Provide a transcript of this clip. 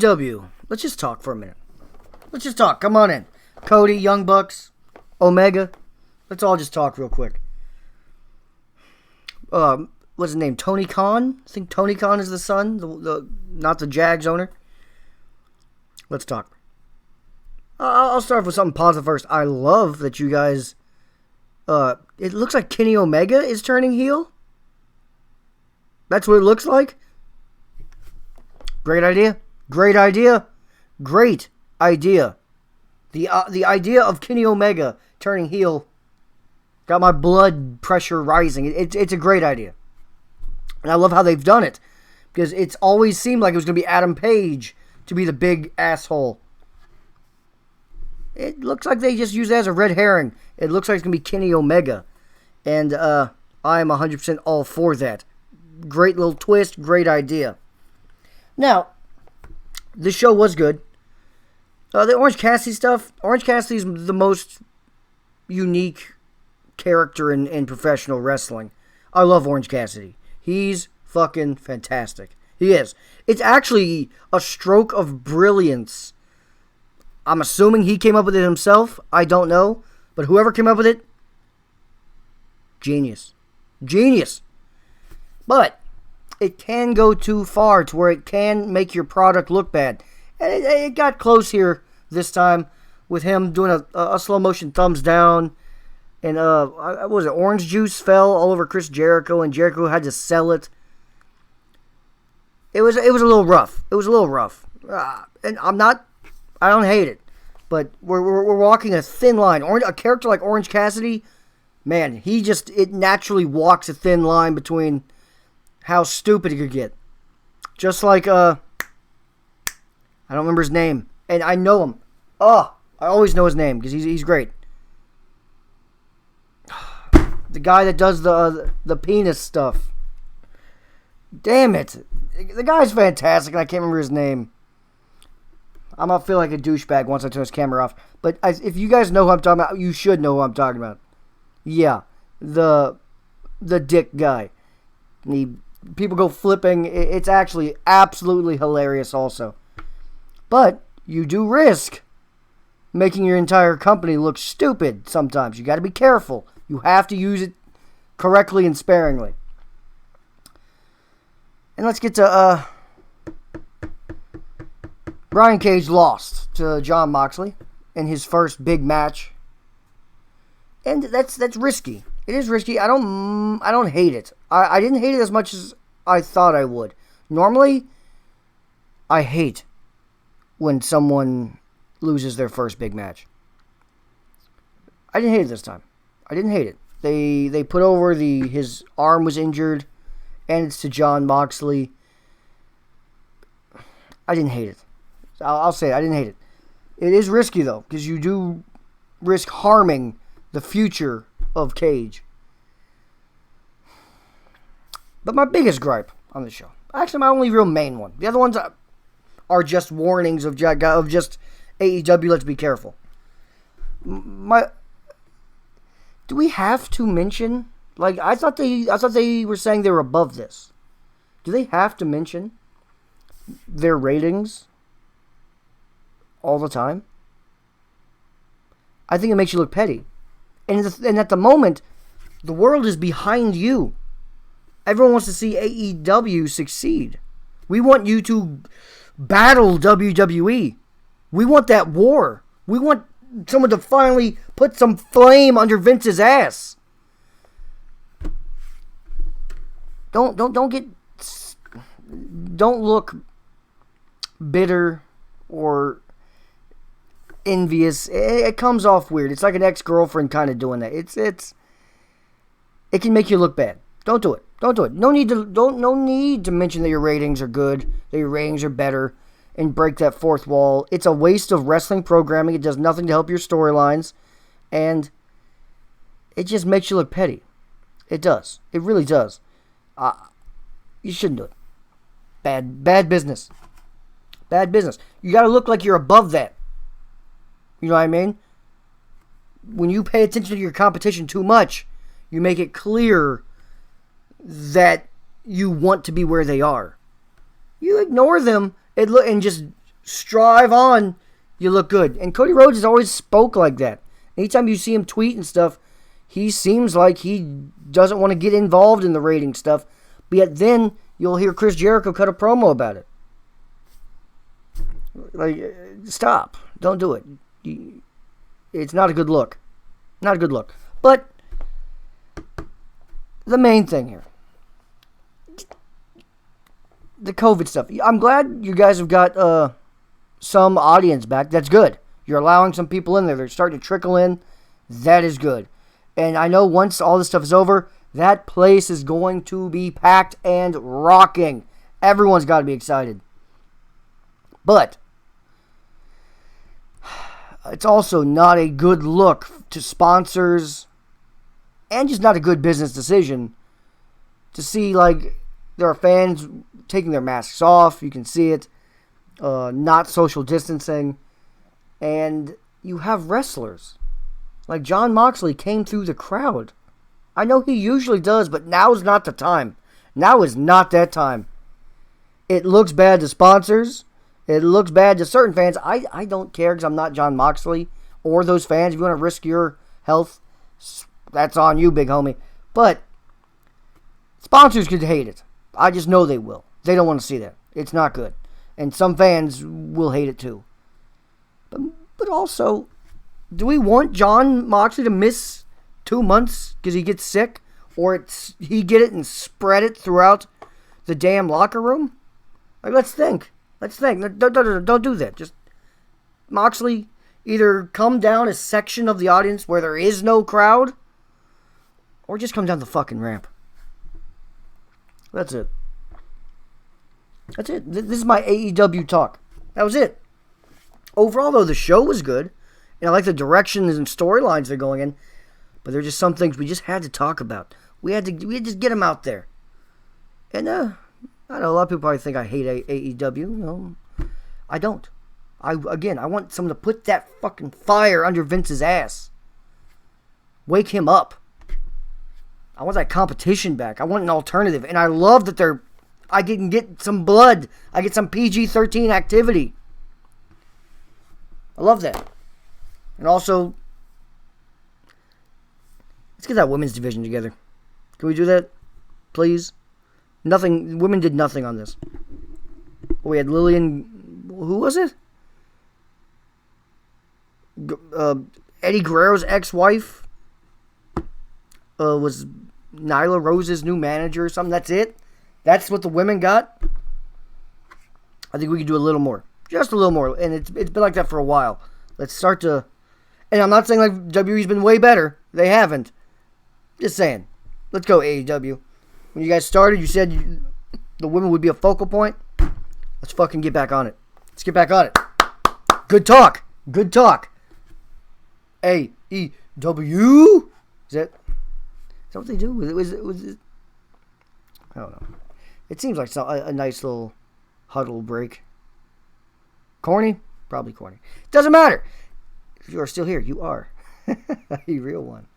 AEW. Let's just talk for a minute. Let's just talk. Come on in. Cody, Young Bucks, Omega. Let's all just talk real quick. What's his name? Tony Khan? I think Tony Khan is the son, not the Jags owner. Let's talk. I'll start with something positive first. I love that you guys... it looks like Kenny Omega is turning heel. That's what it looks like. Great idea. Great idea. Great idea. The idea of Kenny Omega turning heel got my blood pressure rising. It's a great idea. And I love how they've done it. Because it's always seemed like it was going to be Adam Page to be the big asshole. It looks like they just used it as a red herring. It looks like it's going to be Kenny Omega. And I am 100% all for that. Great little twist. Great idea. Now, this show was good. The Orange Cassidy stuff. Orange Cassidy is the most unique character in professional wrestling. I love Orange Cassidy. He's fucking fantastic. He is. It's actually a stroke of brilliance. I'm assuming he came up with it himself. I don't know. But whoever came up with it, genius. Genius. But it can go too far to where it can make your product look bad. And it got close here this time with him doing a slow motion thumbs down. And what was it? Orange juice fell all over Chris Jericho, and Jericho had to sell it. It was a little rough. It was a little rough. And I don't hate it. But we're walking a thin line. A character like Orange Cassidy, man, it naturally walks a thin line between how stupid he could get. Just like, I don't remember his name. And I know him. I always know his name because he's great. The guy that does the penis stuff. Damn it. The guy's fantastic and I can't remember his name. I'm going to feel like a douchebag once I turn his camera off. But if you guys know who I'm talking about, you should know who I'm talking about. Yeah. The dick guy. People go flipping. It's actually absolutely hilarious also. But you do risk making your entire company look stupid sometimes. You got to be careful. You have to use it correctly and sparingly. And let's get to Brian Cage lost to Jon Moxley in his first big match. And that's risky. It is risky. I don't hate it. I didn't hate it as much as I thought I would. Normally, I hate when someone loses their first big match. I didn't hate it this time. I didn't hate it. They put over his arm was injured, and it's to Jon Moxley. I didn't hate it. I'll say it. I didn't hate it. It is risky, though, because you do risk harming the future of Cage. But my biggest gripe on the show, actually my only real main one, the other ones are just warnings of just AEW, let's be careful. Do we have to mention, like, I thought they were saying they were above this. Do they have to mention their ratings all the time? I think it makes you look petty. And at the moment, the world is behind you. Everyone wants to see AEW succeed. We want you to battle WWE. We want that war. We want someone to finally put some flame under Vince's ass. Don't look bitter or envious. It comes off weird. It's like an ex-girlfriend kind of doing that. It can make you look bad. Don't do it. Don't do it. No need to mention that your ratings are good, that your ratings are better, and break that fourth wall. It's a waste of wrestling programming. It does nothing to help your storylines, and it just makes you look petty. It does. It really does. You shouldn't do it. Bad business. Bad business. You got to look like you're above that. You know what I mean? When you pay attention to your competition too much, you make it clear that you want to be where they are. You ignore them and just strive on, you look good. And Cody Rhodes has always spoke like that. Anytime you see him tweet and stuff, he seems like he doesn't want to get involved in the rating stuff. But yet then you'll hear Chris Jericho cut a promo about it. Like, stop. Don't do it. It's not a good look. Not a good look. But the main thing here, the COVID stuff. I'm glad you guys have got some audience back. That's good. You're allowing some people in there. They're starting to trickle in. That is good. And I know once all this stuff is over, that place is going to be packed and rocking. Everyone's got to be excited. But it's also not a good look to sponsors, and just not a good business decision to see, like, there are fans taking their masks off. You can see it. Not social distancing. And you have wrestlers. Like Jon Moxley came through the crowd. I know he usually does, but now is not the time. Now is not that time. It looks bad to sponsors. It looks bad to certain fans. I don't care because I'm not Jon Moxley or those fans. If you want to risk your health, that's on you, big homie. But sponsors could hate it. I just know they will. They don't want to see that. It's not good. And some fans will hate it too. But also, do we want Jon Moxley to miss 2 months because he gets sick? Or he get it and spread it throughout the damn locker room? Like, let's think. Let's think. Don't do that. Just Moxley, either come down a section of the audience where there is no crowd, or just come down the fucking ramp. That's it. That's it. This is my AEW talk. That was it. Overall, though, the show was good. And I like the directions and storylines they're going in. But there are just some things we just had to talk about. We had to just get them out there. And, I know a lot of people probably think I hate AEW. No, I don't. I want someone to put that fucking fire under Vince's ass. Wake him up. I want that competition back. I want an alternative. And I love that I can get some blood. I get some PG-13 activity. I love that. And also, let's get that women's division together. Can we do that? Please? Nothing. Women did nothing on this. We had Lillian. Who was it? Eddie Guerrero's ex-wife was Nyla Rose's new manager or something. That's it. That's what the women got. I think we could do a little more. Just a little more. And it's been like that for a while. Let's start to... And I'm not saying like WWE's been way better. They haven't. Just saying. Let's go, AEW. When you guys started, you said the women would be a focal point. Let's fucking get back on it. Let's get back on it. Good talk. Good talk. AEW? Is that what they do? Was it? I don't know. It seems like a nice little huddle break. Corny? Probably corny. Doesn't matter. If you are still here, you are a real one.